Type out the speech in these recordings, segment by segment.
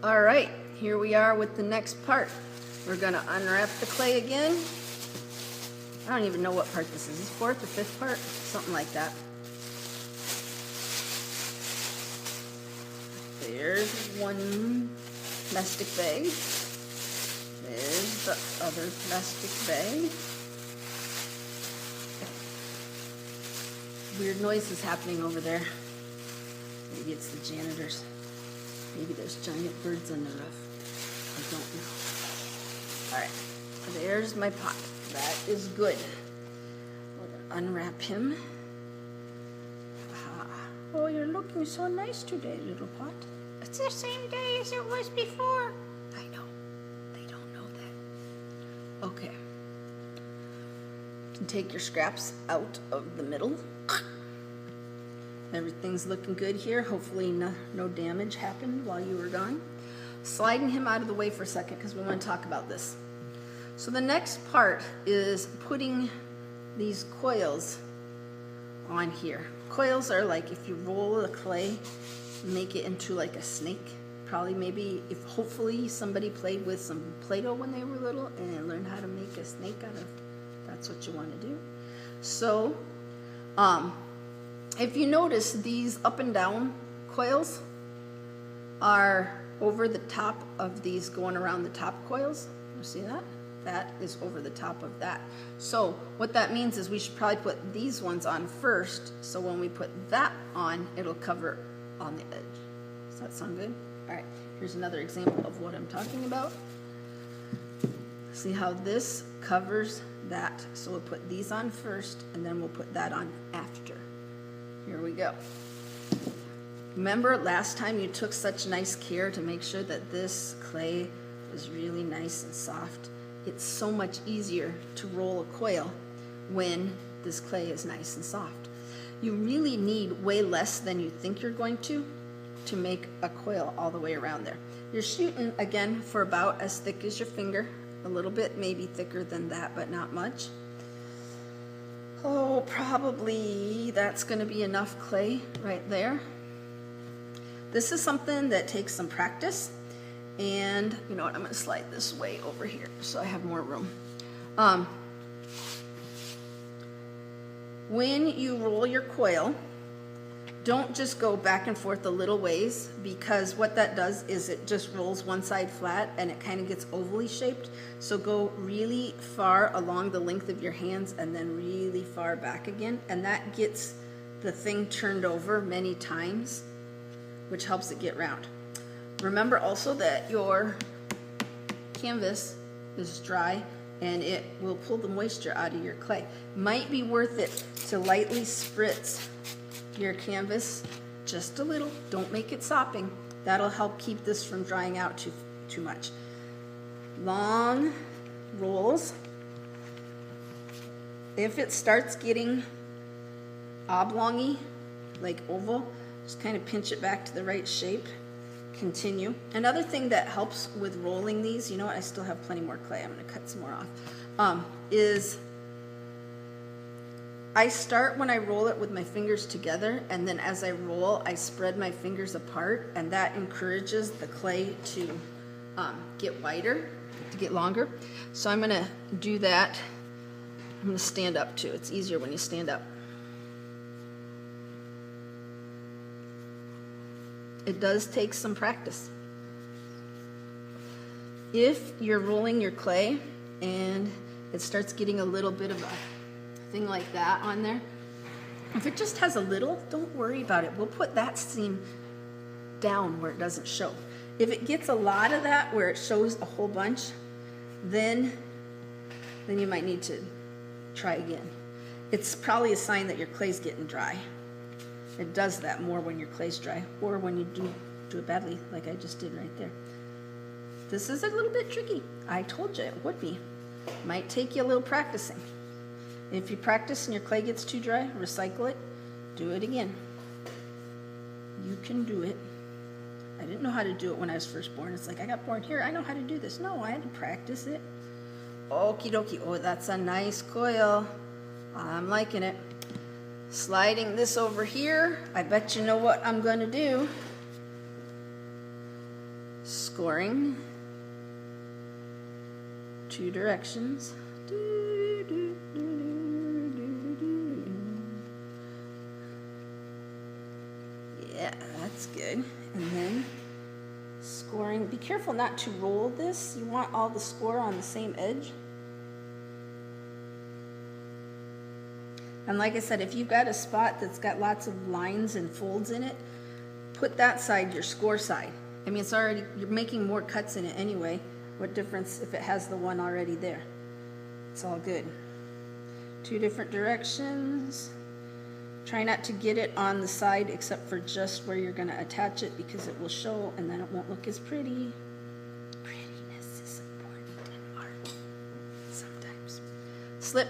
All right, here we are with the next part. We're gonna unwrap the clay again. I don't even know what part this is. Is it fourth or fifth part? Something like that. There's one plastic bag. There's the other plastic bag. Weird noises happening over there. Maybe it's the janitors. Maybe there's giant birds on the roof. I don't know. All right, there's my pot. That is good. We're gonna unwrap him. Ah. Oh, you're looking so nice today, little pot. It's the same day as it was before. I know. They don't know that. Okay. You can take your scraps out of the middle. Everything's looking good here. Hopefully no damage happened while you were gone. Sliding him out of the way for a second because we want to talk about this. So the next part is putting these coils on here. Coils are like if you roll the clay, make it into like a snake. Probably maybe if hopefully somebody played with some Play-Doh when they were little and learned how to make a snake out of, that's what you want to do. So, if you notice, these up and down coils are over the top of these going around the top coils. You see that? That is over the top of that. So what that means is we should probably put these ones on first, so when we put that on, it'll cover on the edge. Does that sound good? All right, here's another example of what I'm talking about. See how this covers that. So we'll put these on first, and then we'll put that on after. Here we go. Remember last time you took such nice care to make sure that this clay was really nice and soft? It's so much easier to roll a coil when this clay is nice and soft. You really need way less than you think you're going to make a coil all the way around there. You're shooting, again, for about as thick as your finger, a little bit maybe thicker than that, but not much. Oh, probably that's going to be enough clay right there. This is something that takes some practice, and you know what, I'm going to slide this way over here so I have more room. When you roll your coil, don't just go back and forth a little ways, because what that does is it just rolls one side flat and it kind of gets ovally shaped. So go really far along the length of your hands and then really far back again, and that gets the thing turned over many times, which helps it get round. Remember also that your canvas is dry and it will pull the moisture out of your clay. Might be worth it to lightly spritz your canvas just a little. Don't make it sopping. That'll help keep this from drying out too much. Long rolls. If it starts getting oblongy, like oval, just kind of pinch it back to the right shape. Continue. Another thing that helps with rolling these, you know what, I still have plenty more clay, I'm going to cut some more off, is I start when I roll it with my fingers together, and then as I roll, I spread my fingers apart, and that encourages the clay to get wider, to get longer. So I'm going to do that. I'm going to stand up too. It's easier when you stand up. It does take some practice. If you're rolling your clay and it starts getting a little bit of a thing like that on there, if it just has a little, don't worry about it. We'll put that seam down where it doesn't show. If it gets a lot of that where it shows a whole bunch, then you might need to try again. It's probably a sign that your clay's getting dry. It does that more when your clay's dry, or when you do it badly, like I just did right there. This is a little bit tricky. I told you it would be. Might take you a little practicing. If you practice and your clay gets too dry, recycle it, do it again. You can do it. I didn't know how to do it when I was first born. It's like, I got born here, I know how to do this. No, I had to practice it. Okie dokie. Oh, that's a nice coil. I'm liking it. Sliding this over here. I bet you know what I'm going to do. scoring 2 directions. Yeah, that's good. And then scoring, be careful not to roll this. You want all the score on the same edge. And like I said, if you've got a spot that's got lots of lines and folds in it, put that side your score side. I mean, it's already, you're making more cuts in it anyway. What difference if it has the one already there? It's all good. 2 different directions. Try not to get it on the side except for just where you're going to attach it, because it will show and then it won't look as pretty. Prettiness is important in art sometimes. Slip.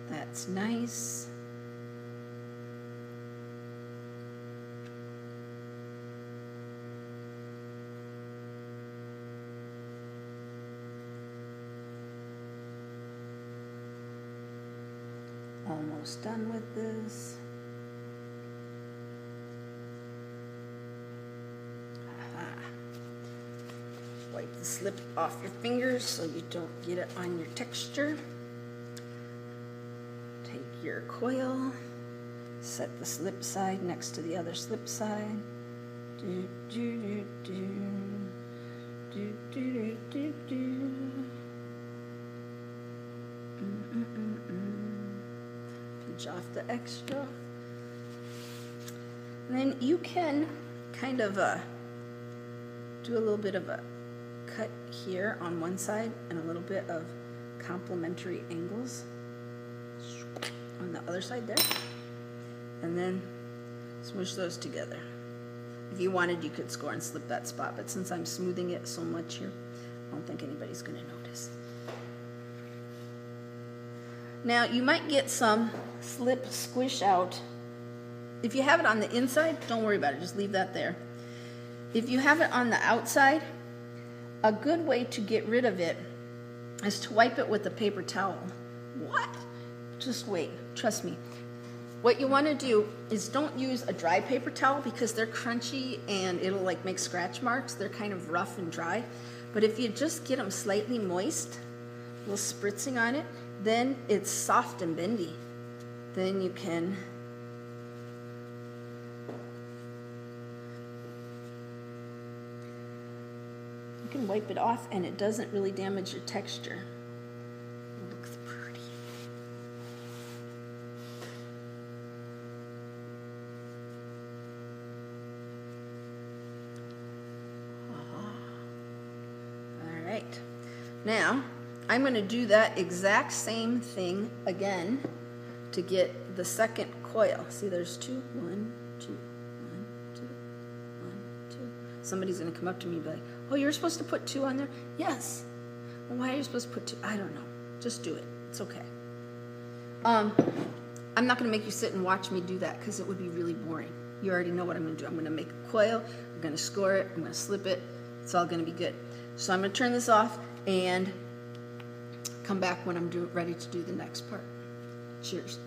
That's nice. Almost done with this. Aha. Wipe the slip off your fingers so you don't get it on your texture. Take your coil, set the slip side next to the other slip side. Do, do, do, do. Do, do, do, do, do. Pinch off the extra. And then you can kind of do a little bit of a cut here on one side and a little bit of complementary angles on the other side there, and then smoosh those together. If you wanted, you could score and slip that spot, but since I'm smoothing it so much here, I don't think anybody's going to notice. Now, you might get some slip squish out. If you have it on the inside, don't worry about it, just leave that there. If you have it on the outside, a good way to get rid of it is to wipe it with a paper towel. What? Just wait, trust me. What you want to do is don't use a dry paper towel because they're crunchy and it'll like make scratch marks. They're kind of rough and dry. But if you just get them slightly moist, a little spritzing on it, then it's soft and bendy. Then you can wipe it off and it doesn't really damage your texture. It looks pretty. All right. Now, I'm going to do that exact same thing again to get the second coil. See, there's 2, 1, 2, 1, 2, 1, 2. Somebody's going to come up to me and be like, oh, you're supposed to put 2 on there? Yes. Well, why are you supposed to put 2? I don't know. Just do it. It's okay. I'm not going to make you sit and watch me do that because it would be really boring. You already know what I'm going to do. I'm going to make a coil. I'm going to score it. I'm going to slip it. It's all going to be good. So I'm going to turn this off and come back when I'm ready to do the next part. Cheers.